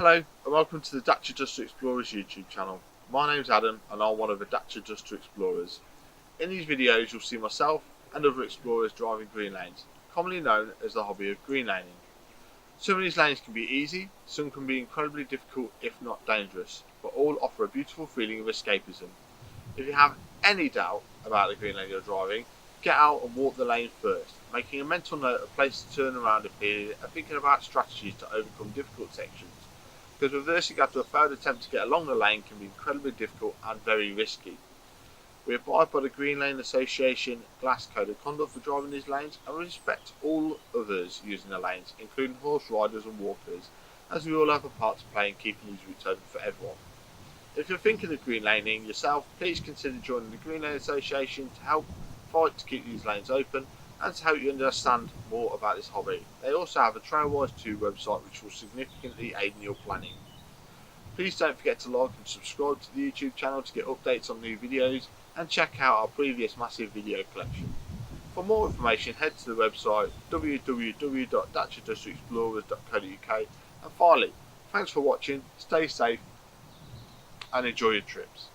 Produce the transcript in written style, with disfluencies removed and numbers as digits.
Hello and welcome to the Dacia2 Explorers YouTube channel. My name's Adam and I'm one of the Dacia2 Explorers. In these videos you'll see myself and other explorers driving green lanes, commonly known as the hobby of green laning. Some of these lanes can be easy, some can be incredibly difficult if not dangerous, but all offer a beautiful feeling of escapism. If you have any doubt about the green lane you're driving, get out and walk the lane first, making a mental note of places to turn around if needed and thinking about strategies to overcome difficult sections, because reversing after a failed attempt to get along the lane can be incredibly difficult and very risky. We abide by the Green Lane Association Glass Code of Conduct for driving these lanes and respect all others using the lanes, including horse riders and walkers, as we all have a part to play in keeping these routes open for everyone. If you're thinking of green laning yourself, please consider joining the Green Lane Association to help fight to keep these lanes open and to help you understand more about this hobby. They also have a Trailwise 2 website which will significantly aid in your planning. Please don't forget to like and subscribe to the YouTube channel to get updates on new videos and check out our previous massive video collection. For more information head to the website www.dacia2explorers.co.uk, and finally, thanks for watching, stay safe and enjoy your trips.